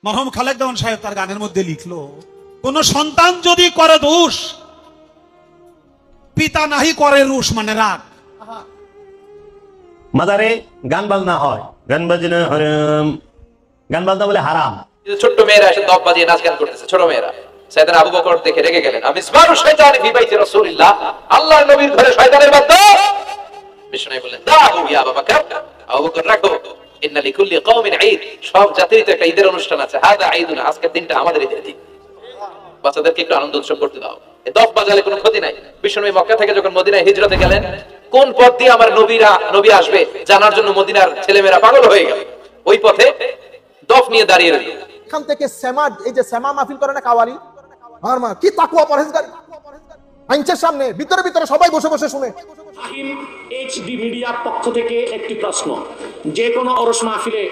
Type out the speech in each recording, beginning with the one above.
মরহুম খালেক দেওয়ান সাহেব তার গানের মধ্যে লিখলো, কোন সন্তান যদি করে দোষ, পিতা নাহি করে রুশ, মানে রাগ। মাজারে গান বাজনা হয়, গান বাজনা হারাম, গান বাজনা বলে হারাম। ছোট্ট মেয়েরা এসে দপ বাজিয়ে নাচ গান করতেছে, ছোট মেয়েরা। সাইয়েদনা আবু বকর দেখে রেগে গেলেন, আমি ইসমারু শয়তানি ফি বাইতি রাসূলিল্লাহ, আল্লাহর নবীর ঘরে শয়তানের বাদ্য। বিষ্ণু বললেন, দাহু ইয়া আবু বকর, আবু বকর রাখো, ইন্না লিকুল্লি কওমিন ঈদ, সব জাতির তো একটা ঈদের অনুষ্ঠান আছে, হাদা ঈদুনা, আজকের দিনটা আমাদের ঈদের দিন, বাচ্চাদেরকে একটু আনন্দ উৎসব করতে দাও। এই দপ বাজালে কোনো ক্ষতি নাই। বিষ্ণু মক্কা থেকে যখন মদিনায় হিজরতে গেলেন, কোন পথ দিয়ে আমার নবী আসবে জানার জন্য মদিনার ছেলেমেয়েরা পাগল হয়ে গেল। ওই পথে দফ নিয়ে দাঁড়িয়ে রইল। এখান থেকে সেমা, এই যে সেমা মাহফিল করে না কাওয়ালি, আর মা কি তাকওয়া পরহেজগার, আইনছের সামনে ভিতরে ভিতরে সবাই বসে বসে শুনে। আহিম এইচডি মিডিয়ার পক্ষ থেকে একটি প্রশ্ন, যে কোনো ওরস মাহফিলে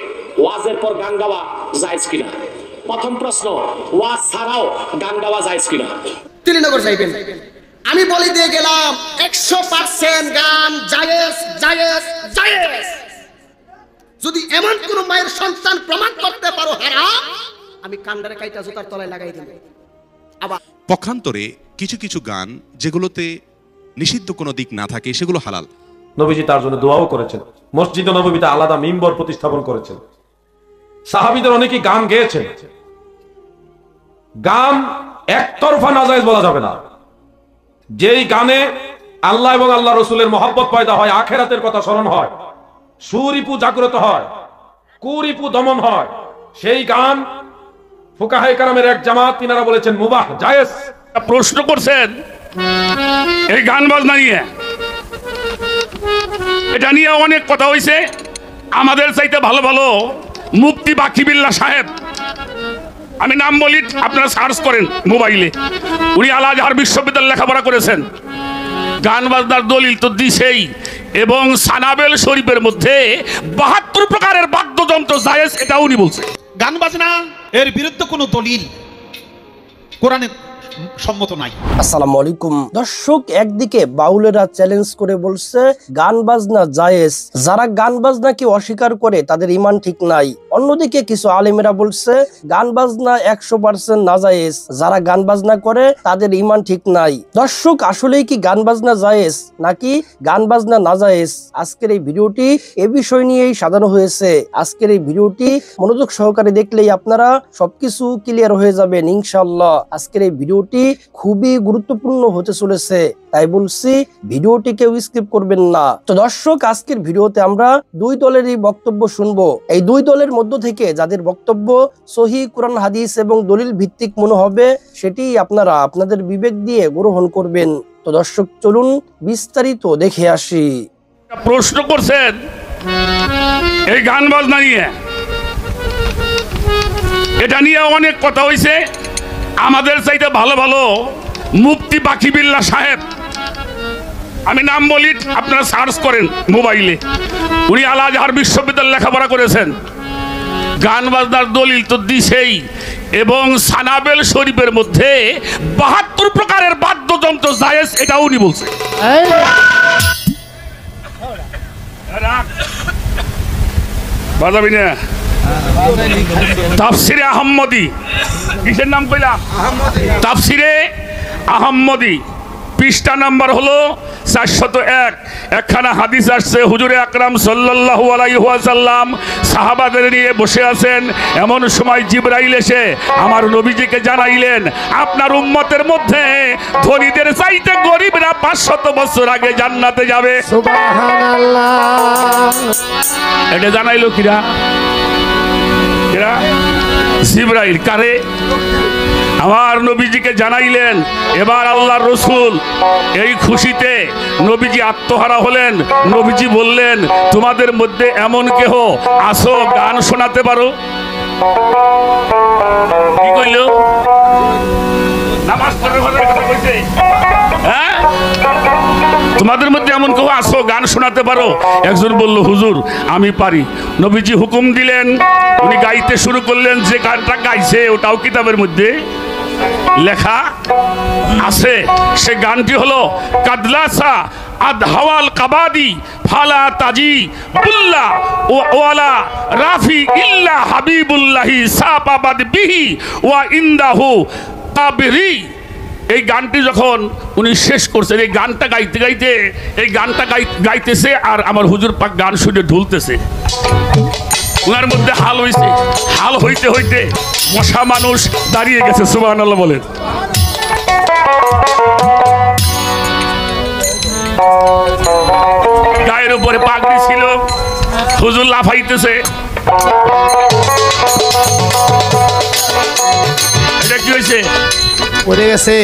ওয়াজের পর গান গাওয়া জায়েজ কিনা? প্রথম প্রশ্ন, ওয়াজ ছাড়াও গান গাওয়া জায়েজ কিনা? তিলিনগর যাইবেন, আমি বলি দিয়ে গেলাম 100% গান জায়েজ জায়েজ জায়েজ। যদি এমন কোন মায়ের সন্তান প্রমাণ করতে পারো হারাম, আমি কান্ডারে কাইটা জুতার তলায় লাগাই দেব। আবার পক্ষান্তরে কিছু কিছু গান যেগুলোতে নিষিদ্ধ কোনো দিক না থাকে সেগুলো হালাল। নবীজি তার জন্য দোয়াও করেছেন, মসজিদে নববীতে আলাদা মিম্বর প্রতিস্থাপন করেছেন, সাহাবীদের অনেকেই গান গেয়েছেন। গান একতরফা নাজায়েজ বলা যাবে না। যেই গানে আল্লাহ এবং আল্লাহ রসুলের মহব্বত পয়দা হয়, আখেরাতের কথা স্মরণ হয়, সুরিপু জাগ্রত হয়, কুরিপু দমন হয়, সেই গান ফুকাহায়ে কেরামের এক জামাত তিনারা বলেছেন মুবাহ, জায়েজ। প্রশ্ন করছেন এই গান বাজনা নিয়ে, এটা নিয়ে অনেক কথা হয়েছে। আমাদের চাইতে ভালো ভালো মুফতি বাকিবিল্লাহ সাহেব, আমি নাম বলি, আপনারা সার্চ করেন মোবাইলে, উনি আল আজহার বিশ্ববিদ্যালয়ে লেখাপড়া করেছেন। গান বাজনার দলিল তো দিছেই, এবং সানাবেল শরীফের মধ্যে 72 প্রকারের বাদ্যযন্ত্র জায়েজ, এটা উনি বলছে। গান বাজনা এর বিরুদ্ধে কোনো দলিল কোরআনে সম্মত নাই। আসসালামু আলাইকুম দর্শক, একদিকে বাউলেরা চ্যালেঞ্জ করে বলছে গান বাজনা জায়েজ, যারা গান বাজনাকে অস্বীকার করে তাদের ঈমান ঠিক নাই। অন্যদিকে কিছু আলেমেরা বলছে গান বাজনা 100% নাজায়েজ, যারা গান বাজনা করে তাদের ঈমান ঠিক নাই। দর্শক, আসলেই কি গান বাজনা জায়েজ নাকি গান বাজনা নাজায়েজ? আজকের এই ভিডিওটি এ বিষয় নিয়েই সাজানো হয়েছে। আজকের এই ভিডিওটি মনোযোগ সহকারে দেখলেই আপনারা সবকিছু ক্লিয়ার হয়ে যাবেন ইনশাআল্লাহ। আজকের এই ভিডিওটি খুবই গুরুত্বপূর্ণ হতে চলেছে, তাই বলছি ভিডিওটি কেউ স্কিপ করবেন না। তো দর্শক, আজকের ভিডিওতে আমরা দুই দলেরই বক্তব্য শুনবো। এই দুই দলের মধ্য থেকে যাদের বক্তব্য সহিহ কুরআন হাদিস এবং দলিল ভিত্তিক মনে হবে, সেটি আপনারা আপনাদের বিবেক দিয়ে গ্রহণ করবেন। তো দর্শক, চলুন বিস্তারিত দেখে আসি। প্রশ্ন করছেন এই গান বাজনা নিয়ে, এটা নিয়ে অনেক কথা হয়েছে। আমাদের চাইতে ভালো ভালো মুফতি বাকিবিল্লাহ সাহেব, আমি নাম বলি, আপনারা সার্চ করেন মোবাইলে, উনি আল আজহার বিশ্ববিদ্যালয়ে লেখাপড়া করেছেন। গান বাজনার দলিল তো দিছেই, এবং সানাবেল শরীফের মধ্যে 72 প্রকারের বাদ্যযন্ত্র জায়েজ, এটা উনি বলছে। বাজাবি না তাফসিরে আহম্মদী, কিসের নাম কইলা? তাফসিরে আহম্মদী, পৃষ্ঠা নাম্বার হলো 401। একখানা হাদিস আসছে, হুজুরে আকরাম সাল্লাল্লাহু আলাইহি ওয়াসাল্লাম সাহাবাদের নিয়ে বসে আছেন, এমন সময় জিবরাইল এসে আমার নবীজিকে জানাইলেন, আপনার উম্মতের মধ্যে ধনীদের চাইতে গরিবরা 500 বছর আগে জান্নাতে যাবে। সুবহানাল্লাহ। এটা জানাইলো কিরা? জিবরাইল। কারে? আমার নবীজিকে জানাইলেন। এবার আল্লাহর রাসূল এই খুশিতে নবীজি আত্মহারা হলেন। নবীজি বললেন, তোমাদের মধ্যে এমন কেহ আসো গান শোনাতে পারো? কি কইল? নামাজ পড়ার কথা কইছে। হ্যাঁ, তোমাদের মধ্যে এমন কেউ আসো গান শোনাতে পারো? একজন বলল, হুজুর আমি পারি। নবীজি হুকুম দিলেন, উনি গাইতে শুরু করলেন। যে গানটা গাইছে ওটাও কিতাবের মধ্যে লেখা আছে। সে গানটি হলো কাদলাসা আদহাওয়াল কাবাদি ওয়ালা তাজি বুল্লাহ ওয়ালা রাফি ইল্লা হাবিবুল্লাহি সাবাবাদ বিহি ওয়া ইনদাহু তাবরি। এই গানটি যখন উনি শেষ করছেন, এই গানটা গাইতে গাইতে এই গানটা গাইতেছে আর আমার হুজুর পাক গান শুনে ঢুলতেছে। ওনার মধ্যে হাল হইছে, হাল হইতে হইতে মশা মানুষ দাঁড়িয়ে গেছে। সুবহানাল্লাহ বলেন। গায়ের উপরে পাগড়ি ছিল, হুজুর লাফাইতেছে। এটা কি হয়েছে? পড়ে গেছে,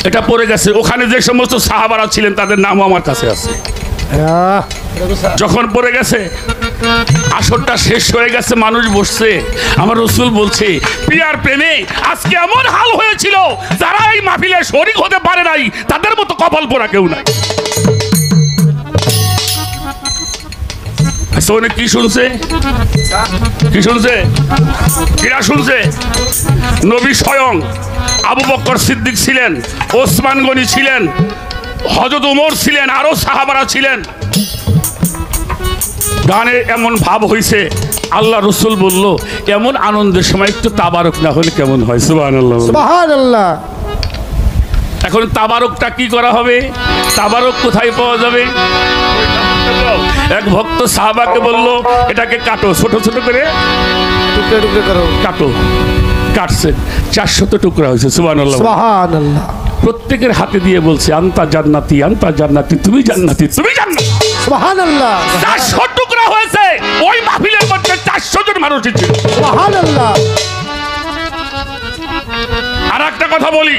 এটা পড়ে গেছে। ওখানে যে সমস্ত সাহাবারা ছিলেন তাদের নামও আমার কাছে আছে। যখন পড়ে গেছে, আসরটা শেষ হয়ে গেছে, মানুষ বসছে, আমার রাসূল বলছে পিয়ার প্রেমে আজকে এমন হাল হয়েছিল যারা এই মাহফিলে শরীক হতে পারে নাই তাদের মতো কপাল পোড়া কেউ নাই। কি শুনছে? কি শুনছে? কিরা শুনছে? নবী স্বয়ং, আবু বকর সিদ্দিক ছিলেন, ওসমান গনি ছিলেন, হযরত ওমর ছিলেন, আরো সাহাবারা ছিলেন। গানে এমন ভাব হইছে, আল্লাহ রসুল বলল এমন আনন্দের সময় একটু তাবারক না হলে কেমন হয়? সুবহানাল্লাহ, সুবহানাল্লাহ। এখন তাবারকটা কি করা হবে? তাবারক কোথায় পাওয়া যাবে? এক ভক্ত সাহাবাকে বলল এটাকে কাটো, ছোট ছোট করে টুকরো টুকরো করো, কাটো। কাটছে, 400 টুকরা হয়েছে। সুবহানাল্লাহ, সুবহানাল্লাহ। প্রত্যেকের হাতে দিয়ে বলছে আনতা জান্নাতি, আনতা জান্নাতি, তুমি জান্নাতি, তুমি জান্নাতি। সুবহানাল্লাহ। 400 টুকরা হয়েছে। ওই মাহফিলের মধ্যে 400 জন মানুষ ছিল। সুবহানাল্লাহ। আর একটা কথা বলি,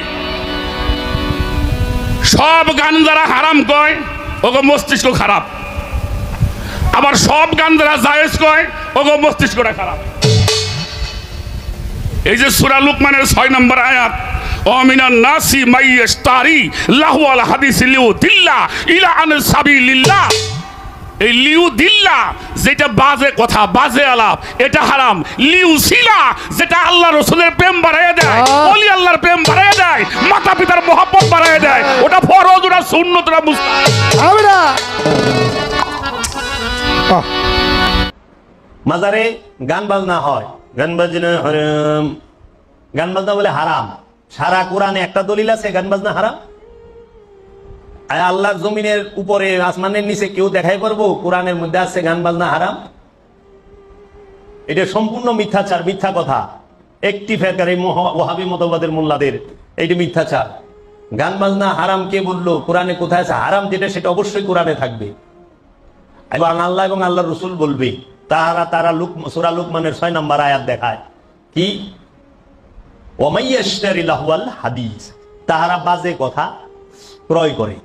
সব গান যারা হারাম কয় ওগো মস্তিষ্ক খারাপ, আবার সব গান যারা জায়েজ কয় ওগো মস্তিষ্কটা খারাপ। এই যে সূরা লুকমানের 6 নম্বর আয়াত, ওমিনান নাসি মাইয়াশতারি লাহওয়াল হাদিস লিউদিল্লা ইলা আন সাবিলিল্লাহ। এই লিউদিল্লা যেটা বাজে কথা, বাজে আলাপ, এটা হারাম। লিউসিলা যেটা আল্লাহ রাসূলের প্রেম বাড়ায় দেয়, ওলি আল্লাহর প্রেম বাড়ায় দেয়, মাতা পিতার মহব্বত বাড়ায় দেয়, ওটা ফরজ, ওটা সুন্নাত, ওটা মুস্তাহাব। আমরা মাজারে গান বাজনা হয়, গান বাজনা হারাম, গান বাজনা বলে হারাম। সারা কোরআনে একটা দলিল আছে গান বাজনা হারাম? আল্লাহর জমিনের উপরে আসমানের নিচে কেউ দেখাই পারবো কোরআনের মধ্যে আছে গান বাজনা হারাম? এটা সম্পূর্ণ মিথ্যাচার, মিথ্যা কথা। একটি ফেরকার এই ওয়াহাবী মতবাদের মোল্লাদের এইটি মিথ্যাচার। গান বাজনা হারাম কে বললো? কোরআনে কোথায় আছে হারাম? যেটা সেটা অবশ্যই কোরআনে থাকবে। এবং আল্লাহ এবং আল্লাহর রাসূল বলবে, তারা সূরা লুকমানের 6 নম্বর আয়াত দেখায় কি, ওয়ামাইয়াশতারি লাহওয়াল হাদিস, তাহারা বাজে কথা ক্রয় করে।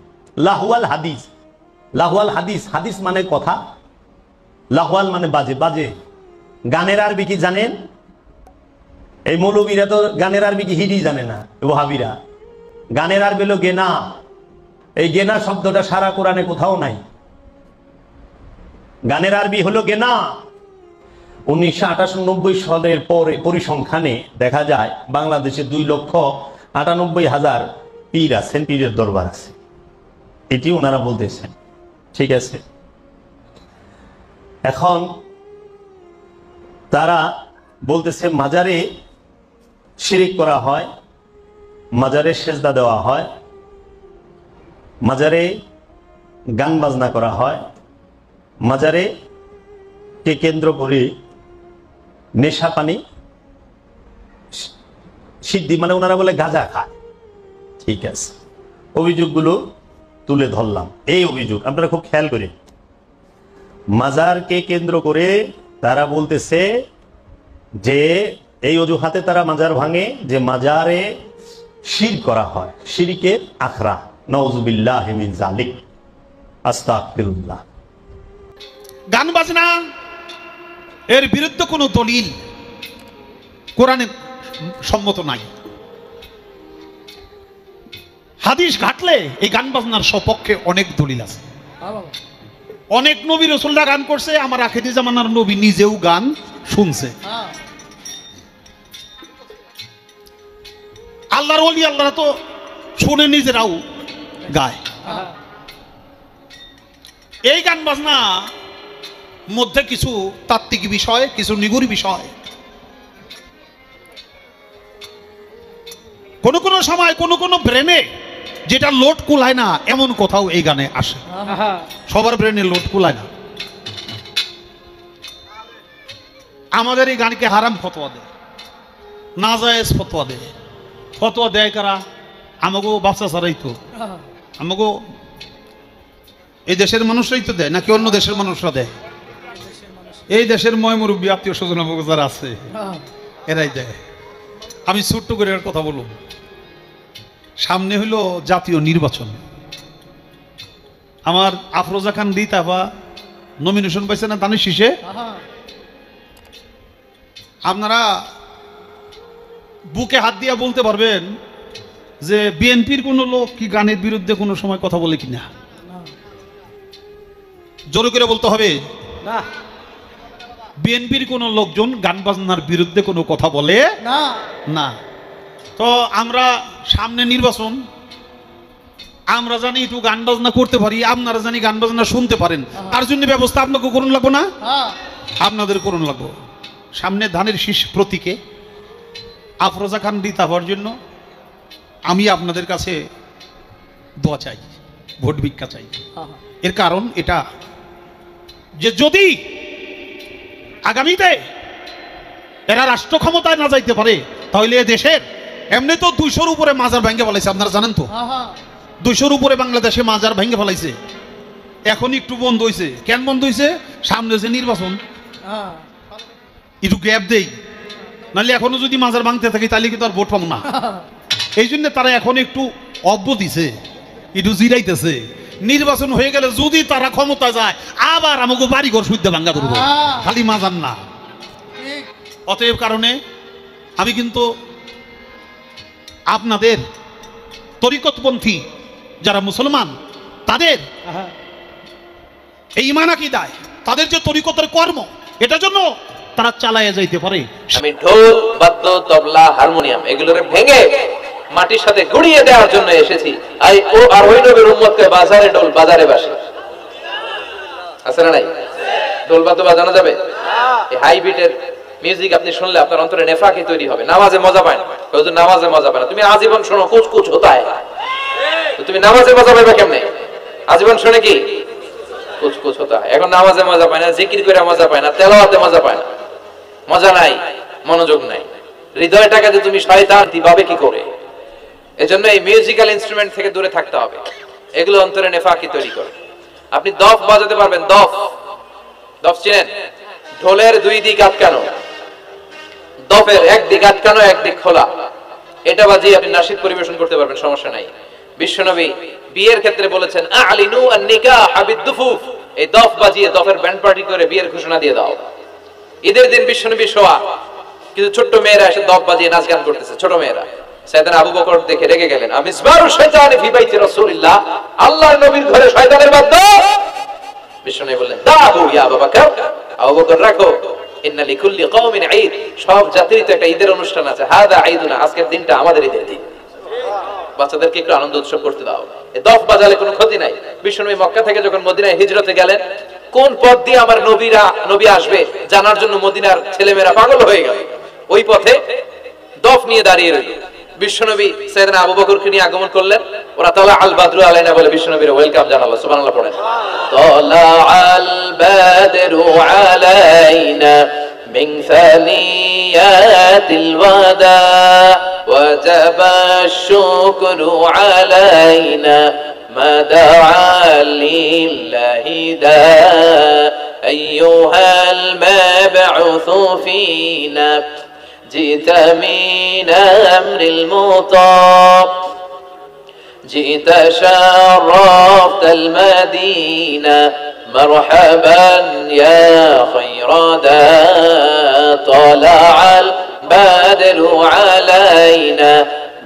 লাহওয়াল হাদিস, লাহওয়াল হাদিস, হাদিস মানে কথা, লাহওয়াল মানে বাজে। বাজে গানের আরবি কি জানেন? এই মৌলবীরা তো গানের আরবি কি হিডি জানে না, ওয়াহাবীরা। গানের আরবি হলো গেনা। এই গেনা শব্দটা সারা কোরআনে কোথাও নাই। গানের আরবি হলো গেনা। 1998 সালের পরে পরিসংখ্যানে দেখা যায় বাংলাদেশে 2,98,000 পীর আছেন, পীরের দরবার আছে। এটি ওনারা বলতেছেন, ঠিক আছে। এখন তারা বলতেছে মাজারে শিরিক করা হয়, মাজারে সেজদা দেওয়া হয়, মাজারে গান বাজনা করা হয়, মাজারে কে কেন্দ্র করে নেশা পানি সিদ্ধি, মানে ওনারা বলে গাঁজা খায়। ঠিক আছে, অভিযোগগুলো তুলে ধরলাম। এই অভিযোগ আপনারা খুব খেয়াল করে, মাজারকে কেন্দ্র করে তারা বলতেছে যে এই অজুহাতে তারা মাজার ভাঙে যে মাজারে শিরক করা হয়, শিরকে আখরা। নাউযুবিল্লাহি মিন যালিক, আস্তাগফিরুল্লাহ। গান বাজনা এর বিরুদ্ধে কোনো দলিল কোরআনে সম্মত নাই। হাদিস ঘাটলে এই গান বাজনার সপক্ষে অনেক দলিল আছে। অনেক নবী রাসূলরা গান করছে, আমার আখিরি জামানার নবী নিজেও গান শুনছে। আল্লাহর ওলি আল্লাহরা তো শুনে নিজেরাও গায়। এই গান বাজনা মধ্যে কিছু তাত্ত্বিক বিষয়, কিছু নিগুড়ি বিষয়, কোন কোন সময় কোন কোন ব্রেনে যেটা লোড কুলায় না এমন কোথাও এই গানে আসে। সবার ব্রেনে লোড কুলায় না। আমাদের এই গানকে হারাম ফতোয়া দেয়, নাজায়েজ ফতোয়া দেয়। ফতোয়া দেয় কারা? আমাকেও বাচ্চা ছাড়াই তো, আমাকেও এই দেশের মানুষরাই তো দেয়, নাকি অন্য দেশের মানুষরা দেয়? এই দেশের ময় মুরব্বী আত্মীয় স্বজন যারা আছে এরাই দেয়। আমি ছোট্ট করে কথা বলুন, সামনে হইল জাতীয় নির্বাচন। আমার আফরোজা খান রিতাফা নমিনেশন পাইছে না দানের শীষে। আপনারা বুকে হাত দিয়া বলতে পারবেন যে বিএনপির কোন লোক কি গানের বিরুদ্ধে কোনো সময় কথা বলে কিনা? জোরে করে বলতে হবে না। বিএনপির কোন লোকজন গান বাজনার বিরুদ্ধে কোনো কথা বলে না। তো আমরা সামনে নির্বাচন, আমরা জানি একটু গান বাজনা করতে পারি, আপনারা জানি গান বাজনা শুনতে পারেন, তার জন্য ব্যবস্থা আপনাকে করুন লাগবো না? আপনাদের করুন লাগবো। সামনে ধানের শীষ প্রতীকে আফরোজা খান রিতাফার জন্য আমি আপনাদের কাছে দোয়া চাই, ভোট ভিক্ষা চাই। এর কারণ এটা যে যদি আগামীতে এরা রাষ্ট্র ক্ষমতায় না যাইতে পারে তাহলে এ দেশের এমনি তো 200-র উপরে মাজার ভেঙে ফেলাইছে, আপনারা জানেন তো। 200-র উপরে বাংলাদেশে মাজার ভেঙে ফেলাইছে। এখন একটু বন্ধ হয়েছে। কেন বন্ধ হয়েছে? সামনে যে নির্বাচন, একটু গ্যাপ দেই, নাহলে এখনো যদি মাজার ভাঙতে থাকি তাহলে কিন্তু আর ভোট পাবো না। এই জন্য তারা এখন একটু অব্য দিছে, একটু জিরাইতেছে। নির্বাচন হয়ে গেলে যদি তারা ক্ষমতা যায় আবার আমাকে বাড়িঘর শুদ্ধ ভাঙ্গা ধরবো, খালি মাজার না। অতএব কারণে আমি কিন্তু আপনাদের তরিকতপন্থী যারা মুসলমান তাদের এই ঈমান আকীদায় তাদের যে তরিকতের কর্ম, এটার জন্য তারা চালায় যাইতে পারে। আমি ঢোল, বাদ্য, তবলা, হারমোনিয়াম এগুলোরে ভেঙে মাটির সাথে গুড়িয়ে দেওয়ার জন্য এসেছি। আর ওই নবীর উম্মতকে বাজারে ঢোল বাজারে বাসে আছে না নাই? ঢোল বাদ্য বাজানো যাবে? এই হাই বিটের মিউজিক আপনি শুনলে আপনার অন্তরে নেফাকি তৈরি হবে। নামাজে মজা পায় না, হুজুর নামাজে মজা পায় না। তুমি আজীবন শোনো কুচ কুচ হতা হয়, তুমি নামাজে মজা পাইবা কেমনে? আজীবন শুনে কি কুচ কুচ হতা হয়। এখন নামাজে মজা পায় না, জিকির করে মজা পায় না, তেলাওয়াতে মজা পায় না, মজা নাই, মনোযোগ নাই। হৃদয়টাকে যে তুমি শয়তান দিবাবে কি করে? এজন্য এই মিউজিক্যাল ইনস্ট্রুমেন্ট থেকে দূরে থাকতে হবে। এগুলো অন্তরে নেফাকি তৈরি করে। আপনি দফ বাজাতে পারবেন? দফ, দফ চিনেন? ঢোলের দুই দিক আটকানো, দফের এক দিক আটকানো এক দিক খোলা, এটা বাজিয়ে আপনি নাশিদ পরিবেশন করতে পারবেন, সমস্যা নাই। বিশ্বনবী বিয়ের ক্ষেত্রে বলেছেন আলিনু আন-নিকাহ বিদ-দুফুফ, এই দফ বাজিয়ে দফের ব্যান্ড পার্টি করে বিয়ের ঘোষণা দিয়ে দাও। ঈদের দিন বিশ্বনবী শোয়া, কিন্তু ছোট্ট মেয়েরা এসে দফ বাজিয়ে নাচ গান করতেছে, ছোট মেয়েরা। সাইয়েদনা আবু বকর দেখে রেগে গেলেন, আমিসবারু শাইতানি ফি বাইতি রাসূলিল্লাহ, আল্লাহর নবীর ঘরে শয়তানের বাদ্য। বিশ্বনবী বললেন দাহু ইয়া আবু বকর, আবু বকর রাখো, ইন্না লিকুল্লি কওমিন ঈদ, সব জাতির তো একটা ঈদের অনুষ্ঠান আছে, হাদা ঈদুনা, আজকের দিনটা আমাদের ঈদের দিন, বাচ্চাদেরকে একটু আনন্দ উৎসব করতে দাও। এই দফ বাজালে কোনো ক্ষতি নাই। বিশ্বনবী মক্কা থেকে যখন মদিনায় হিজরতে গেলেন, কোন পথ দিয়ে আমার নবী আসবে জানার জন্য মদিনার ছেলেমেয়েরা পাগল হয়ে গেল। ওই পথে দফ নিয়ে দাঁড়িয়ে রইল। বিশ্বনবী সাইয়েদনা আবু বকরকে নিয়ে আগমন করলেন। ওরা তালা আল বাদরু আলাইনা বলে বিশ্বনবীর ওয়েলকাম জানালো। সুবহানাল্লাহ পড়েন। তালা আল বাদরু আলাইনা মিন সানিয়াতিল ওয়াদা ওয়াজাবা আশ-শুকরু আলাইনা মা দা'a লিল্লাহি দা আইয়ুহাল মাব'উথু ফীনা جئت من أمر المطاع جئت شرفت المدينة مرحبا يا خير دا طلع البدر علينا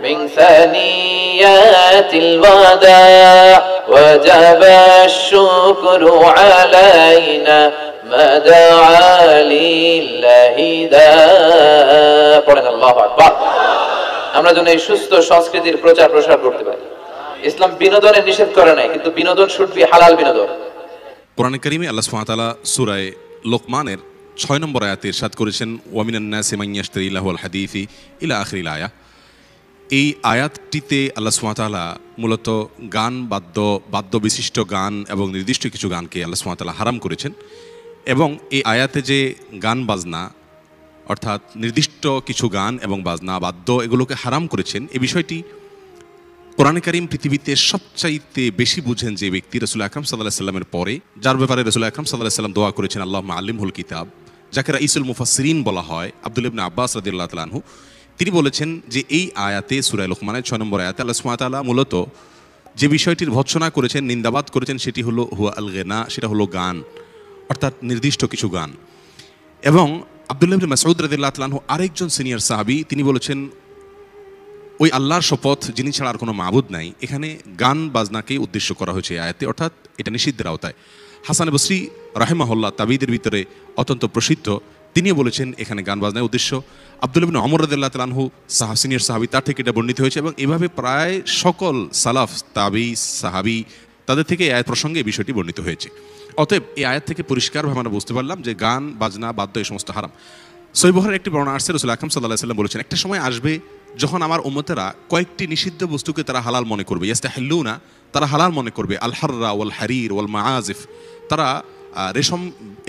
من ثنيات الوداع وجب الشكر علينا ما دعا لله دا পড়েন আল্লাহু আকবার। আমরা যেন এই সুস্থ সংস্কৃতির প্রচার প্রসার করতে পারি। ইসলাম বিনোদনের নিষেধ করে নাই, কিন্তু বিনোদন শুড বি হালাল বিনোদন। কোরআনে কারিমে আল্লাহ সুবহানাহু ওয়া তাআলা সূরা লোকমানের 6 নম্বর আয়াতে ইরশাদ করেছেন ওয়া মিনান নাসি মান ইয়াশতারি লাহুল হাদিসি ইলা আখিরিল আয়াহ। এই আয়াতটিতে আল্লাহ সুবহানাহু ওয়া তাআলা মূলত গান বাদ্য বিশিষ্ট গান এবং নির্দিষ্ট কিছু গানকে আল্লাহ সুবহানাহু ওয়া তাআলা হারাম করেছেন। এবং এই আয়াতে যে গান বাজনা অর্থাৎ নির্দিষ্ট কিছু গান এবং বাজনা বাদ্য এগুলোকে হারাম করেছেন, এই বিষয়টি কোরআনে কারিম পৃথিবীতে সবচাইতে বেশি বুঝেন যে ব্যক্তি রাসূল আকরাম সাল্লাল্লাহু আলাইহি সাল্লামের পরে, যার ব্যাপারে রাসূল আকরাম সাল্লাল্লাহু আলাইহি সাল্লাম দোয়া করেছেন আল্লাহুম্মা আল্লিমহুল কিতাব, যাকে রাইসুল মুফাসসিরিন বলা হয়, আব্দুল্লাহ ইবনে আব্বাস রাদিয়াল্লাহু তাআলা আনহু। তিনি বলেছেন যে এই আয়াতে সূরা লোকমানের 6 নম্বর আয়াতে আল্লাহ সুবহানাহু ওয়া তাআলা মূলত যে বিষয়টির ভৎসনা করেছেন, নিন্দাবাদ করেছেন, সেটি হলো হুয়া আল গিনা, সেটা হলো গান, অর্থাৎ নির্দিষ্ট কিছু গান। এবং আব্দুল্লাহ ইবনে মাসউদ রাদিয়াল্লাহু তাআলা আনহু আরেকজন সিনিয়র সাহাবী, তিনি বলেছেন ওই আল্লাহর শপথ যিনি ছাড়া আর কোনো মাবুদ নাই, এখানে গান বাজনাকে উদ্দেশ্য করা হয়েছে এই আয়াতে, অর্থাৎ এটা নিষিদ্ধের আওতায়। হাসান বসরি রাহিমাহুল্লাহ তাবিদের ভিতরে অত্যন্ত প্রসিদ্ধ, তিনিও বলেছেন এখানে গান বাজনার উদ্দেশ্য। আব্দুল্লাহ ইবনে ওমর রাদিয়াল্লাহু তাআলা আনহু সিনিয়র সাহাবী, তার থেকে এটা বর্ণিত হয়েছে। এবং এভাবে প্রায় সকল সালাফ তাবি সাহাবী তাদের থেকে এই আয়াত প্রসঙ্গে এই বিষয়টি বর্ণিত হয়েছে। অতএব এই আয়াত থেকে পরিষ্কারভাবে আমরা বুঝতে পারলাম যে গান বাজনা বাদ্য এই সমস্ত হারাম। সহিহ বুখারীর একটি বর্ণনা আসছে, রাসূল আকরাম সাল্লাল্লাহু আলাইহি সাল্লাম বলেছেন একটা সময় আসবে যখন আমার উম্মতেরা কয়েকটি নিষিদ্ধ বস্তুকে তারা হালাল মনে করবে, ইয়াস্তাহিল্লুনা, তারা হালাল মনে করবে, আল হাররা ওয়াল হারির ওয়াল মাআজিফ, তারা রেশম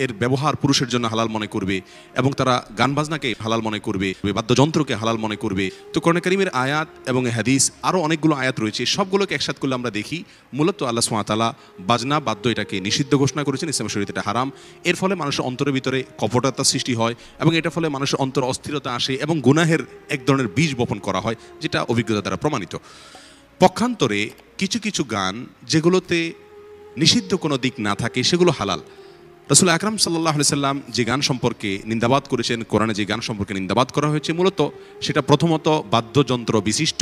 এর ব্যবহার পুরুষের জন্য হালাল মনে করবে এবং তারা গান বাজনাকে হালাল মনে করবে, বাদ্যযন্ত্রকে হালাল মনে করবে। তো কোরআন কারীমের আয়াত এবং হাদিস আরও অনেকগুলো আয়াত রয়েছে, সবগুলোকে একসাথে করলে আমরা দেখি মূলত আল্লাহ সুবহানাহু ওয়া তাআলা বাজনা বাদ্য এটাকে নিষিদ্ধ ঘোষণা করেছেন, ইসলাম শরীয়তে এটা হারাম। এর ফলে মানুষের অন্তরের ভিতরে কপটতা সৃষ্টি হয় এবং এটার ফলে মানুষের অন্তর অস্থিরতা আসে এবং গুনাহের এক ধরনের বীজ বপন করা হয়, যেটা অভিজ্ঞতা দ্বারা প্রমাণিত। পক্ষান্তরে কিছু কিছু গান যেগুলোতে নিষিদ্ধ কোনো দিক না থাকে সেগুলো হালাল। রাসূল আকরাম সাল্লাল্লাহু আলাইহি সাল্লাম যে গান সম্পর্কে নিন্দাবাদ করেছেন, কোরআনে যে গান সম্পর্কে নিন্দাবাদ করা হয়েছে, মূলত সেটা প্রথমত বাদ্যযন্ত্র বিশিষ্ট,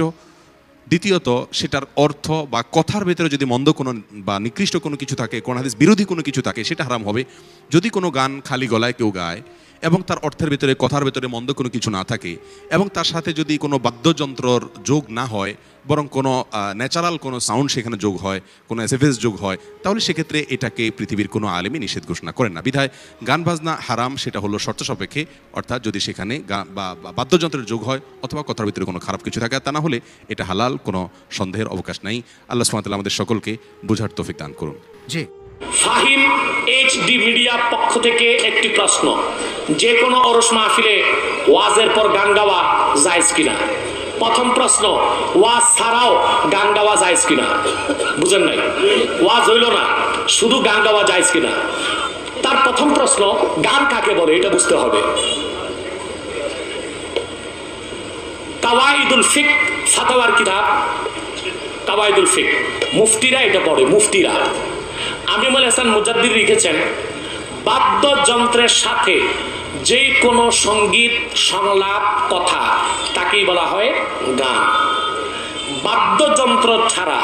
দ্বিতীয়ত সেটার অর্থ বা কথার ভেতরে যদি মন্দ কোনো বা নিকৃষ্ট কোনো কিছু থাকে, কোন হাদিস বিরোধী কোনো কিছু থাকে, সেটা হারাম হবে। যদি কোনো গান খালি গলায় কেউ গায় এবং তার অর্থের ভেতরে কথার ভেতরে মন্দ কোনো কিছু না থাকে এবং তার সাথে যদি কোনো বাদ্যযন্ত্রর যোগ না হয়, বরং কোনো ন্যাচারাল কোনো সাউন্ড সেখানে যোগ হয়, কোনো এসএফএস যোগ হয়, তাহলে সেক্ষেত্রে এটাকে পৃথিবীর কোনো আলেমই নিষেধ ঘোষণা করেন না। বিধায় গান বাজনা হারাম, সেটা হলো শর্ত সাপেক্ষে, অর্থাৎ যদি সেখানে বাদ্যযন্ত্রের যোগ হয় অথবা কথার ভিতরে কোনো খারাপ কিছু থাকে, তা না হলে এটা হালাল, কোনো সন্দেহের অবকাশ নাই। আল্লাহ সুবহানাহু ওয়া তাআলা আমাদের সকলকে বোঝার তৌফিক দান করুন। জি। ফাহিম এইচডি মিডিয়া পক্ষ থেকে একটি প্রশ্ন, যে কোনো ওরস মাহফিলে ওয়াজের পর গান গাওয়া জায়েজ কিনা? প্রথম প্রশ্ন, ওয়াজ ছাড়াও গান গাওয়া জায়েজ কিনা? বুঝেন নাই? ওয়াজ হইল না, শুধু গান গাওয়া জায়েজ কিনা? তার প্রথম প্রশ্ন, গান কাকে বলে এটা বুঝতে হবে। কাওয়াইদুল ফিক ফাতাওয়ার কিতাব, কাওয়াইদুল ফিক, মুফতিরা এটা পড়ে, মুফতিরা। আমিমুল হাসান মুজাদ্দিদ লিখেছেন, বাদ্যযন্ত্রের সাথে যে কোনো সঙ্গীত সংলাপ কথা তাকেই বলা হয় গান। বাদ্যযন্ত্র ছাড়া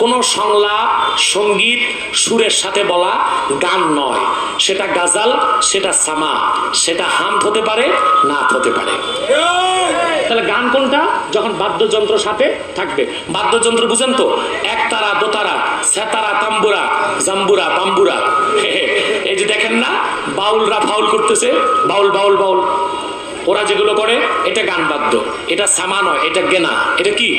কোনো সংলাপ সঙ্গীত সুরের সাথে বলা গান নয়, সেটা গাজাল, সেটা সামা, সেটা হামদ হতে পারে, নাত হতে পারে। তাহলে গান কোনটা? যখন বাদ্যযন্ত্র সাথে থাকবে। বাদ্যযন্ত্র বুঝেন তো, একতারা, দোতারা, সেতারা, তাম্বুরা, জাম্বুরা, বাম্বুরা। এই যে দেখেন না বাউলরা ফাউল করতেছে, বাউল বাউল বাউল, ওরা যেগুলো করে এটা গান বাদ্য, এটা সামা নয়, এটা গেনা। এটা কি?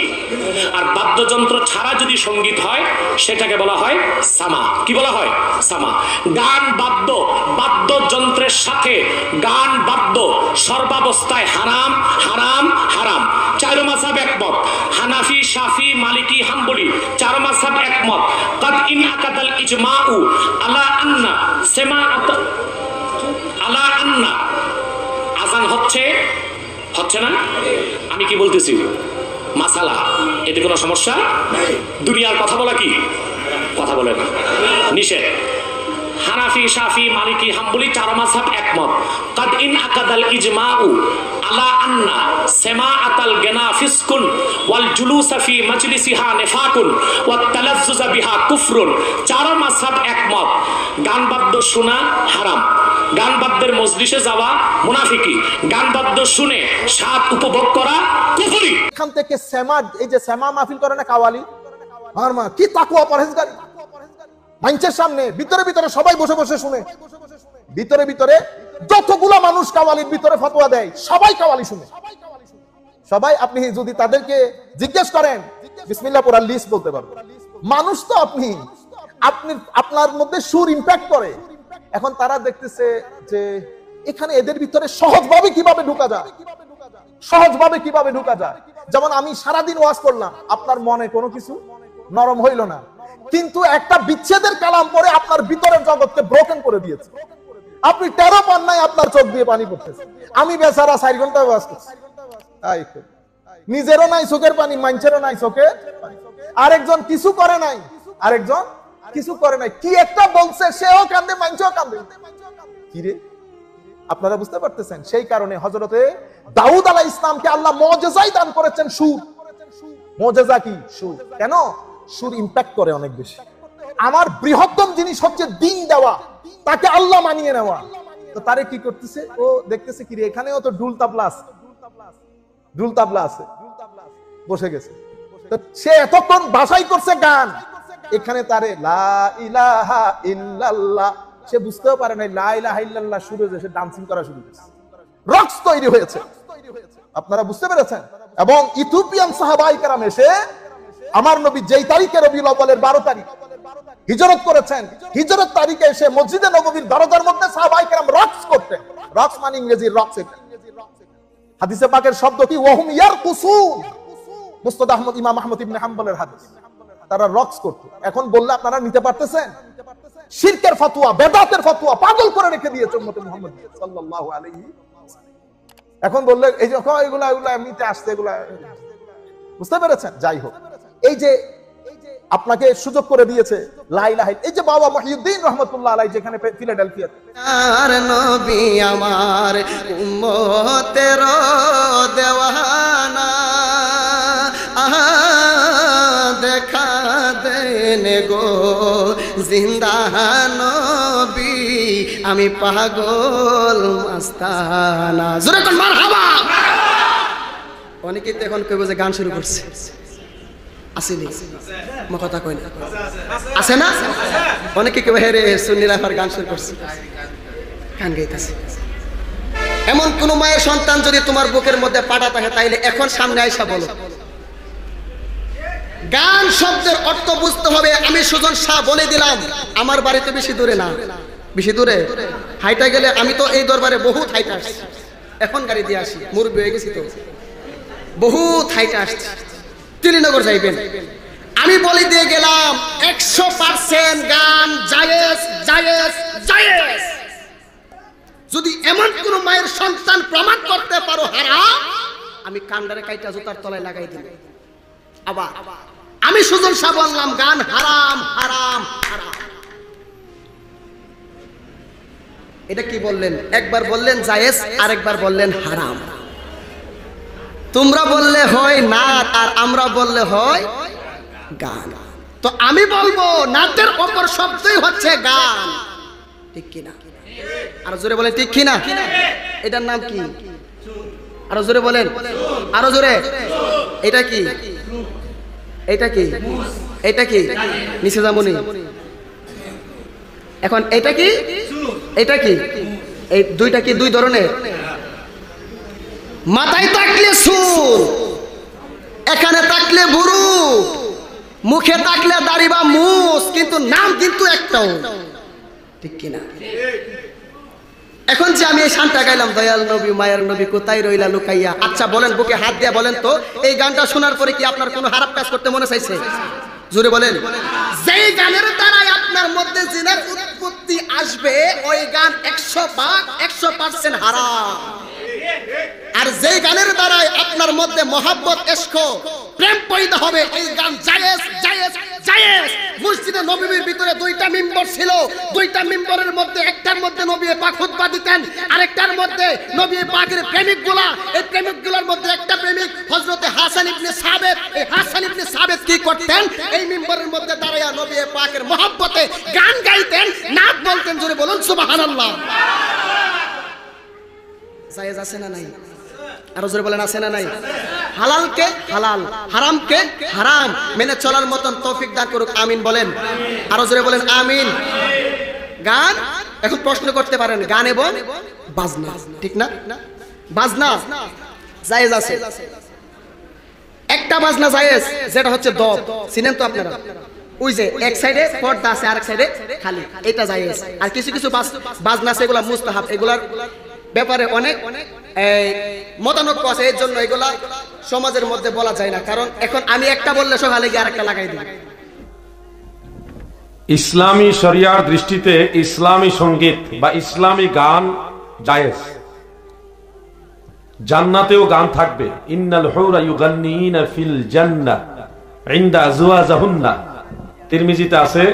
আর বাদ্যযন্ত্র ছাড়া যদি সঙ্গীত হয় সেটাকে বলা হয় সামা। কি বলা হয়? সামা। গান বাদ্য, বাদ্যযন্ত্রের সাথে গান বাদ্য সর্বাবস্থায় হারাম, হারাম, হারাম। চার মাযহাব একমত, হানাফি, শাফি, মালিকি, হাম্বলি, চার মাযহাব একমত। কাদ ইন আকাদাল ইজমাউ আলা আন্না সামাআত, আলা আন্না, আজান হচ্ছে না? আমি কি বলতেছি? মাসালা, এতে কোনো সমস্যা? দুনিয়ার কথা বলা কি? কথা বলে না, নিষেধ। হানাফি, শাফি, মালিকি, হাম্বলি চার মাযহাব একমত। কাদ ইন আকাদাল ইজমাউ আলা আন্না সামাআতাল গিনা ফিসকুন ওয়াল জুলুসা ফি মাজলিসিহা নিফাকুন ওয়াত তালাজ্জুজা বিহা কুফরুন। চার মাযহাব একমত, গান বাদ্য শোনা হারাম, গান বাদ্যের মজলিসে যাওয়া মুনাফিকি, গান বাদ্য শুনে স্বাদ উপভোগ করা কুফরি। এখান থেকে সেমা, এই যে সেমা মাহফিল করে না কাওয়ালি, আর মা কি তাকওয়া পরহেজগারি, মানুষের সামনে ভিতরে ভিতরে সবাই বসে বসে শুনে, ভিতরে ভিতরে যতগুলো মানুষ কাওয়ালির ভিতরে ফতোয়া দেয় সবাই কাওয়ালি শুনে, সবাই। আপনি যদি তাদেরকে জিজ্ঞেস করেন বিসমিল্লাহ পড়ার লিস্ট বলতে পারবেন। মানুষ তো আপনি আপনার মধ্যে সুর ইম্প্যাক্ট করে। এখন তারা দেখতেছে যে এখানে এদের ভিতরে সহজভাবে কিভাবে ঢোকা যায়, সহজভাবে কিভাবে ঢোকা যায়। যেমন আমি সারাদিন ওয়াজ করলাম, আপনার মনে কোনো কিছু নরম হইল না, কিন্তু একটা বিচ্ছেদের কালাম পরে আপনার ভিতরের জগৎকে ব্রোকেন করে দিয়েছে। আপনি টেরো পান নাই, আপনার চোখ দিয়ে পানি পড়তেছে। আমি বেচারা 4 ঘন্টা ওয়াজ করছি, নিজেরও নাই চোখের পানি, মানুষেরও নাই চোখে। আরেকজন কিছু করে নাই, আরেকজন কিছু করে নাই, কি একটা বলছে সেও কান্দে, মানুষও কান্দে। কি রে, আপনারা বুঝতে পারতেছেন? সেই কারণে হযরতে দাউদ আলাইহিস ইসলামকে আল্লাহ মুজিজাই দান করেছেন সুর। মুজিজা কি? সুর। কেন? সুর ইম্প্যাক্ট করে অনেক বেশি। আমার বৃহত্তম জিনিস হচ্ছে দিন দেওয়া, তাকে আল্লাহ মানিয়ে নেওয়া। তো তারে কি করতেছে? ও দেখতেছে কি রে, এখানেও তো ঢুল তাবলা আছে, ঢুল তাবলা আছে, বসে গেছে। তো সে এতক্ষণ বাসাই করছে গান, এখানে তারে লা ইলাহা ইল্লাল্লাহ, সে বুঝতেও পারে নাই লা ইলাহা ইল্লাল্লাহ শুরু হয়েছে, সে ডান্সিং করা শুরু করেছে, রক্স তৈরি হয়েছে। আপনারা বুঝতে পেরেছেন? এবং ইথিওপিয়ান সাহাবায়ে কেরাম এসে আমার নবী যেই তারিখে রবিউল আউয়ালের 12 তারিখ হিজরত করেছেন, হিজরত তারিখে এসে মসজিদে নববীর দরজার মধ্যে সাহাবায়ে কেরাম রক্স করতেন। রক্স মানে ইংরেজি রক্স। হাদিসে পাকের শব্দ কি? ওয়াহুম ইয়ারকুসুন। মুসনাদ আহমদ, ইমাম আহমদ ইবনে হাম্বলের হাদিস। তারা রক্স করত। এখন বললে আপনারা নিতে পারতেছেন? শিরকের ফতোয়া, বেদাতের ফতোয়া পাগল করে রেখে দিয়েছে উম্মতে মুহাম্মদ সাল্লাল্লাহু আলাইহি। এখন বললে এই যে এগুলা এমনিতে আসছে, এগুলা বুঝতে পেরেছেন? যাই হোক, এই যে আপনাকে সুযোগ করে দিয়েছে লা ইলাহা, এই যে বাবা মহিউদ্দিন রহমাতুল্লাহ আলাইহি যেখানে ফিলাডেলফিয়াতে, আর নবী আমার উম্মতের দেওয়ানা, দেখা দেন গো জিন্দা নবী, আমি পাগল মাস্তানা। জোরে কোন মারহাবা। অনেকেই তো এখন কইব যে গান শুরু করছে, আসেনি মো কথা কই না, আছে না? অনেকে কেউ হেরে সুন্নি রাফার গান শুরু করছে, গান গাইতেছে। এমন কোন মায়ের সন্তান যদি তোমার বুকের মধ্যে পাটা থাকে, তাইলে এখন সামনে আইসা বলো। গান শব্দের অর্থ বুঝতে হবে। আমি সুজন শাহ বলে দিলাম, আমার বাড়িতে বেশি দূরে না, বেশি দূরে হাইটা গেলে, আমি তো এই দরবারে বহুত হাইটা আসছি, এখন গাড়ি দিয়ে আসি, মুরব্বি হয়ে গেছি তো, বহুত হাইটা আসছি। ত্রিনগর যাইবেন, আমি বলে দিয়ে গেলাম 100% গান জায়েজ জায়েজ জায়েজ। যদি এমন কোন মায়ের সন্তান প্রমাণ করতে পারো হারাম, আমি কান্ডারে কাইটা জুতার তলায় লাগাই দিই। আবার আমি সুজন শাহ বললাম গান হারাম হারাম হারাম। এটা কি বললেন? একবার বললেন জায়েজ, আরেকবার বললেন হারাম। তোমরা বললে হয় নাত, আর আমরা বললে হয় গান। তো আমি বলবো নাতের অপর শব্দই হচ্ছে গান, ঠিক কিনা? আরো জোরে বলেন ঠিক কিনা? এটার নাম কি? আরো জোরে বলেন, আরো জোরে। এটা কি? এটা কি? এটা কি? নিচে যাবনি। এখন এটা কি? এটা কি? এই দুইটা কি দুই ধরনের? মাথায় থাকলে সুর, এখানে থাকলে বুরু, মুখে থাকলে দাড়ি বা মুস, কিন্তু নাম কিন্তু একটাও, ঠিক কিনা? এখন যে আমি এই শানটা গাইলাম, দয়াল নবী মায়ের নবী কোথায় রইলা লুকাইয়া, আচ্ছা বলেন, বুকে হাত দিয়ে বলেন তো, এই গানটা শোনার পরে কি আপনার কোনো খারাপ কাজ করতে মনে চাইছে? জোরে বলেন। যেই গানের দ্বারাই আপনার মধ্যে জিনের উৎপত্তি আসবে, ওই গান 100% হারাম। আর যেই গানের দ্বারাই আপনার মধ্যে মহব্বত, ইশক, প্রেম পয়দা হবে, এই গান জায়েজ জায়েজ জায়েজ। মসজিদে নববীর ভিতরে 2টা মিম্বর ছিল, 2টা মিম্বরের মধ্যে একটার মধ্যে নবী পাক খুতবা দিতেন, আরেকটার মধ্যে নবী পাকের প্রেমিকগুলা, এই প্রেমিকগুলোর মধ্যে একটা প্রেমিক হযরতে হাসান ইবনে সাবিত। এই হাসান ইবনে সাবিত কি করতেন? এই মিম্বরের মধ্যে দাঁড়ায়া নবী পাকের মহব্বতে গান গাইতেন, নাত বলতেন। জোরে বলুন সুবহানাল্লাহ। জায়েজ আছে না নাই? আরো জোরে বলেন আছে না নাই? হালালকে হালাল, হারামকে হারাম মেনে চলার মতন তৌফিক দান করুক, আমিন বলেন। আরো জোরে বলেন আমিন। গান, এখন প্রশ্ন করতে পারেন গান এবং বাজনা, ঠিক না? বাজনা জায়েজ আছে, একটা বাজনা জায়েজ, যেটা হচ্ছে দব, চিনেন তো আপনারা? ওই যে এক সাইডে পর্দা আছে আর এক সাইডে খালি, এটা জায়েজ। আর কিছু কিছু বাজনা আছে এগুলা মুস্তাহাব, এগুলার ব্যাপারে অনেক মতানৈক্য আছে, এর জন্য এগুলা সমাজের মধ্যে বলা যায় না, কারণ এখন আমি একটা বললে সকালে গিয়ে আরেকটা লাগাই দিই। ইসলামী শরিয়ার দৃষ্টিতে ইসলামী সঙ্গীত বা ইসলামী গান জায়েজ। জান্নাতেও গান থাকবে, ইন্নাল হুরা ইউগান্নিনা ফিল জান্নাহ ইনদা আজওয়াজিহুন্না। তিরমিজিতে আছে,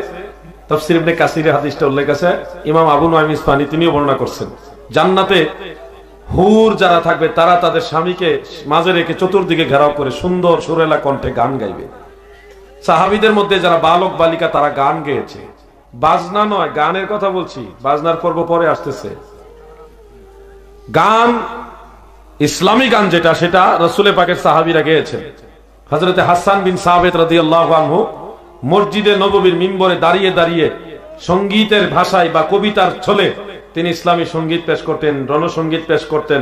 তাফসীর ইবনে কাসিরের হাদিসটা উল্লেখ আছে, ইমাম আবু নুআইম ইসফাহানি তিনিও বর্ণনা করছেন। জান্নাতে হুর যারা থাকবে তারা তাদের স্বামীকে মাঝে রেখে চতুর্দিকে ঘেরাও করে সুন্দর সুরেলা কণ্ঠে গান গাইবে। সাহাবীদের মধ্যে যারা বালক বালিকা তারা গান গেয়েছে, বাজনা নয়, গানের কথা বলছি, বাজনার পর্ব পরে আসতেছে। গান, ইসলামী গান যেটা, সেটা রাসূল পাকের সাহাবীরা গেয়েছেন। হযরতে হাসান বিন সাবিত রাদিয়াল্লাহু আনহু মসজিদে নববীর মিম্বরে দাঁড়িয়ে দাঁড়িয়ে সঙ্গীতের ভাষায় বা কবিতার ছলে তিনি ইসলামী সঙ্গীত পেশ করতেন, রণসঙ্গীত পেশ করতেন,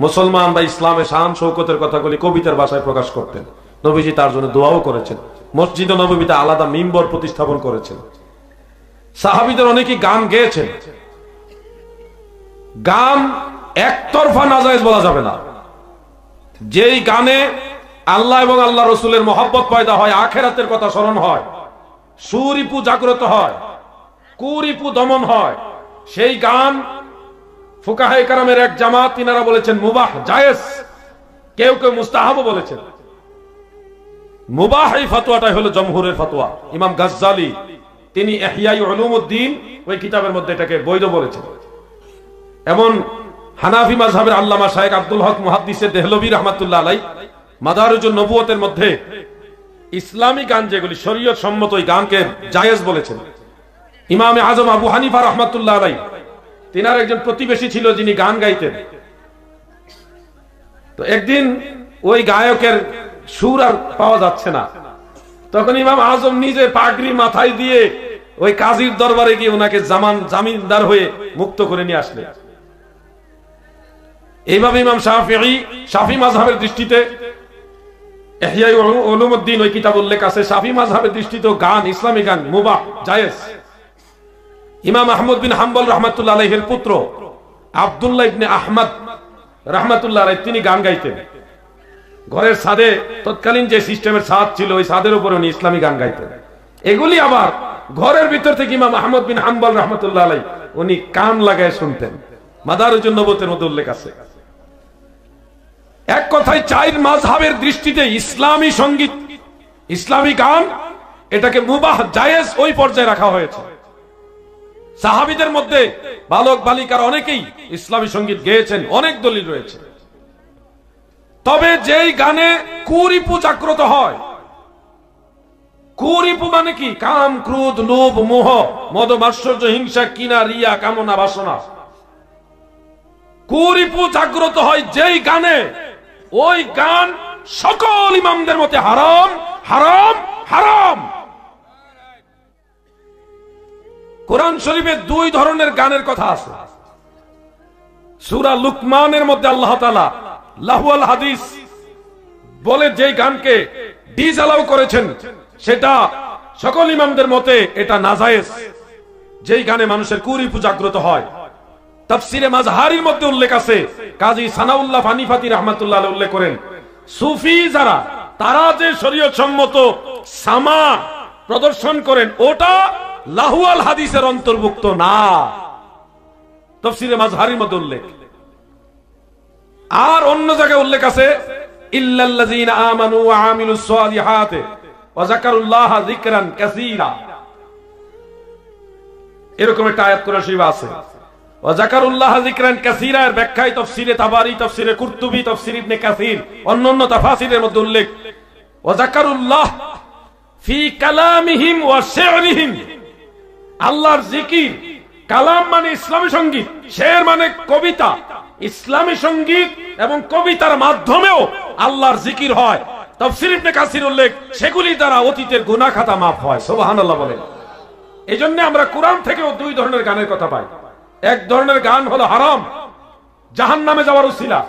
মুসলমান বা ইসলামের শান শৌকতের কথাগুলি কবিতার ভাষায় প্রকাশ করতেন। নবীজি তার জন্য দোয়াও করেছেন, মসজিদ নববীতে আলাদা মিম্বর প্রতিস্থাপন করেছেন। সাহাবীদের অনেকেই গান গেয়েছেন। গান একতরফা নাজায়েজ বলা যাবে না। যেই গানে আল্লাহ এবং আল্লাহ রসুলের মহব্বত পয়দা হয়, আখেরাতের কথা স্মরণ হয়, সুরিপু জাগ্রত হয়, কুরিপু দমন হয়, সেই গান ফুকাহায়ে কেরামের এক জামাত তিনারা বলেছেন মুবাহ, জায়েজ, কেউ কেউ মুস্তাহাবও বলেছেন। মুবাহ এই ফতোয়াটাই হলো জমহুরের ফতোয়া। ইমাম গাজ্জালি তিনি ইহয়া উলুমুদ্দিন ওই কিতাবের মধ্যে এটাকে বৈধ বলেছেন। এমন হানাফি মাযহাবের আল্লামা শাইখ আব্দুল হক মুহাদ্দিসে দেহলভী রাহমাতুল্লাহ আলাইহি মাদারিজুন নবুয়তের মধ্যে ইসলামী গান যেগুলি শরীয়ত সম্মত ওই গানকে জায়েজ বলেছেন। ইমামে আজম আবু হানিফা রাহমাতুল্লাহ আলাইহি তিনার একজন প্রতিবেশী ছিল যিনি গান গাইতেন। তো একদিন ওই গায়কের সুর আর পাওয়া যাচ্ছে না, তখন ইমাম আজম নিজে পাগড়ি মাথায় দিয়ে ওই কাজীর দরবারে গিয়ে ওনাকে জামিনদার হয়ে মুক্ত করে নিয়ে আসলেন। এইভাবে ইমাম শাফি মাযহাবের দৃষ্টিতে ইহয়া উলুমুদ্দিন ওই কিতাব উল্লেখ আছে, শাফি মাযহাবের দৃষ্টিতে গান, ইসলামী গান মুবাহ, জায়েজ। ইমাম আহমদ বিন হাম্বল রাহমাতুল্লাহ আলাইহির পুত্র আব্দুল্লাহ ইবনে আহমদ রাহমাতুল্লাহ আলাইহি তিনি গান গাইতেন। ঘরের ছাদে, তৎকালীন যে সিস্টেমের ছাদ ছিল ওই ছাদের উপরে উনি ইসলামী গান গাইতেন। এগুলি আবার ঘরের ভিতর থেকে ইমাম আহমদ বিন হাম্বল রাহমাতুল্লাহ আলাইহি উনি কান লাগায় শুনতেন। মাদারিজুন নবুয়তের মধ্যে উল্লেখ আছে। এক কথায় চার মাযহাবের দৃষ্টিতে ইসলামী সঙ্গীত, ইসলামী গান, এটাকে মুবাহ, জায়েজ ওই পর্যায়ে রাখা হয়েছে। সাহাবীদের মধ্যে বালক বালিকার অনেকেই ইসলামী সঙ্গীত গেয়েছেন, অনেক দলিল রয়েছে। তবে যেই গানে কুরিপু জাগ্রত হয়, কুরিপু মানে কি? কাম, ক্রোধ, লোভ, মোহ, মদ, মাৎসর্য, হিংসা, কিনা, রিয়া, কামনা, বাসনা, কুরিপু জাগ্রত হয় যেই গানে, ওই গান সকল ইমামদের মতে হারাম, হারাম, হারাম। কোরআন শরীফে দুই ধরনের গানের কথা আছে। সূরা লুকমানের মধ্যে আল্লাহ তাআলা লাহওয়াল হাদিস বলে যে গানকে ডিসঅ্যালাউ করেছেন, সেটা সকল ইমামদের মতে এটা নাজায়েজ, যেই গানে মানুষের কুরিপু জাগ্রত হয়। তাফসিরে মাজহারির মধ্যে উল্লেখ আছে, কাজী সানাউল্লাহ হানিফাতি রাহমাতুল্লাহ আলাইহি উল্লেখ করেন, সুফি যারা তারা যে শরীয়ত সম্মত সামা প্রদর্শন করেন ওটা লাহওয়াল হাদিসের অন্তর্ভুক্ত না। তাফসিরে মাজহারির মধ্যে উল্লেখ। আর অন্য জায়গায় উল্লেখ আছে, ইল্লাল্লাযীনা আমানু ওয়া আমিলুস সালিহাতি ওয়া যাকারুল্লাহা যিকরান কাসীরা, এরকম একটা আয়াত কোরআন শরীফে আছে। ওয়া যাকারুল্লাহা যিকরান কাসীরা এর ব্যাখ্যায় তাফসিরে তাবারি, তাফসিরে কুরতুবী, তাফসির ইবনে কাসির, অন্যান্য তাফাসিরের মধ্যে উল্লেখ, ওয়া যাকারুল্লাহ ফি কালামিহিম ওয়া শি'রিহিম, আল্লাহর জিকির, কালাম মানে ইসলামী সঙ্গীত, শের মানে কবিতা, ইসলামী সঙ্গীত এবং কবিতার মাধ্যমেও আল্লাহর জিকির হয়, তাফসীর ইবনে কাসির উল্লেখ, সেগুলি দ্বারা অতীতের গুনাহ খাতা মাফ হয়। সুবহানাল্লাহ বলেন। এই জন্য আমরা কোরআন থেকেও দুই ধরনের গানের কথা পাই। এক ধরনের গান হলো হারাম, জাহান্নামে যাওয়ার উসিলা,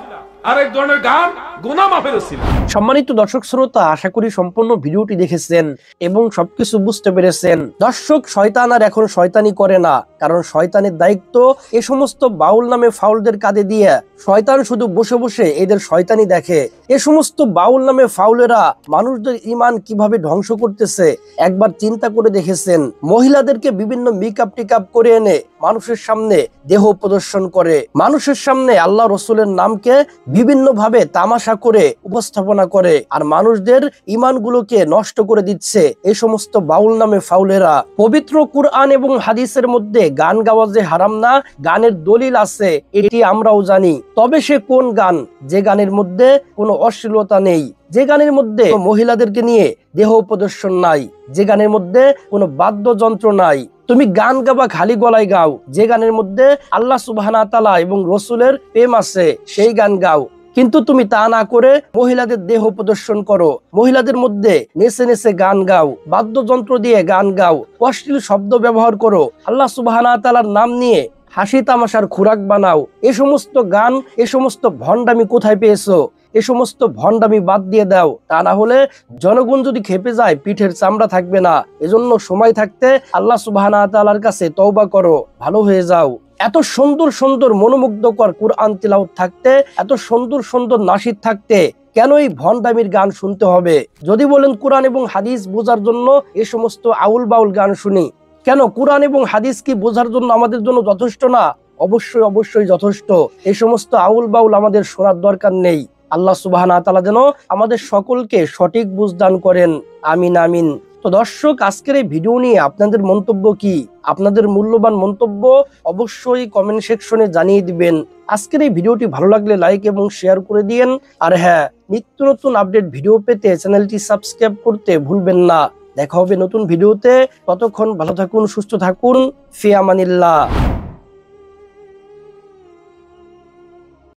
আর এক ধরনের গান গুনাহ মাফের উসিলা। সম্মানিত দর্শক শ্রোতা, আশা করি সম্পূর্ণ ভিডিওটি দেখেছেন এবং সবকিছু বুঝতে পেরেছেন। দর্শক, শয়তান আর এখন শয়তানি করে না, কারণ শয়তানের দায়িত্ব এ সমস্ত বাউল নামে ফাউলদের কাঁধে দিয়ে। শয়তান শুধু বসে বসে এদের শয়তানি দেখে। এ সমস্ত বাউল নামে ফাউলেরা মানুষদের ঈমান কিভাবে ধ্বংস করতেছে একবার চিন্তা করে দেখেছেন? মহিলাদেরকে বিভিন্ন মেকআপ টিকআপ করে এনে মানুষের সামনে দেহ প্রদর্শন করে, মানুষের সামনে আল্লাহ রসুলের নামকে বিভিন্ন ভাবে তামাশা করে উপস্থাপনা করে, আর মানুষদের ঈমানগুলোকে নষ্ট করে দিচ্ছে এই সমস্ত বাউল নামে ফাউলেরা। পবিত্র কুরআন এবং হাদিসের মধ্যে গান গাওয়া যে হারাম না, গানের দলিল আছে, এটি আমরাও জানি। তবে সে কোন গান? যে গানের মধ্যে কোনো অশ্লীলতা নেই, যে গানের মধ্যে মহিলাদেরকে নিয়ে দেহ প্রদর্শন নাই, যে গানের মধ্যে কোনো বাদ্যযন্ত্র নাই। তুমি গান গাবা খালি গলায় গাও, যে গানের মধ্যে আল্লাহ সুবহানাহু ওয়া তাআলা এবং রসুলের প্রেম আছে সেই গান গাও। কিন্তু তুমি তা না করে মহিলাদের দেহ প্রদর্শন করো, মহিলাদের মধ্যে নেচে নেচে গান গাও, বাদ্যযন্ত্র দিয়ে গান গাও, অশ্লীল শব্দ ব্যবহার করো, আল্লাহ সুবহানাহু ওয়া তাআলার নাম নিয়ে হাসি তামাশার খোরাক বানাও। এ সমস্ত গান, এ সমস্ত ভণ্ডামি কোথায় পেয়েছো? এ সমস্ত ভণ্ডামি বাদ দিয়ে দাও, তা না হলে জনগণ যদি খেপে যায় পিঠের চামড়া থাকবে না। এজন্য সময় থাকতে আল্লাহ সুবহানাহু ওয়া তাআলার কাছে তওবা করো, ভালো হয়ে যাও। এত সুন্দর সুন্দর মনোমুগ্ধকর কুরআন তিলাওয়াত থাকতে, এত সুন্দর সুন্দর নাশিদ থাকতে কেন এই ভণ্ডামির গান শুনতে হবে? যদি বলেন কোরআন এবং হাদিস বোঝার জন্য এ সমস্ত আউল বাউল গান শুনি, কেন কোরআন এবং হাদিস কি বোঝার জন্য আমাদের জন্য যথেষ্ট না? অবশ্যই অবশ্যই যথেষ্ট। এই সমস্ত আউল বাউল আমাদের শোনার দরকার নেই। আল্লাহ সুবহানাহু ওয়া তাআলা যেন আমাদের সকলকে সঠিক বুঝ দান করেন। আমিন আমিন। তো দর্শক, আজকের এই ভিডিও নিয়ে আপনাদের মন্তব্য কি? আপনাদের মূল্যবান মন্তব্য অবশ্যই কমেন্ট সেকশনে জানিয়ে দিবেন। আজকের এই ভিডিওটি ভালো লাগলে লাইক এবং শেয়ার করে দিয়েন। আর হ্যাঁ, নিত্য নতুন আপডেট ভিডিও পেতে চ্যানেলটি সাবস্ক্রাইব করতে ভুলবেন না। দেখা হবে নতুন ভিডিওতে। ততক্ষণ ভালো থাকুন, সুস্থ থাকুন। ফি আমানিল্লাহ।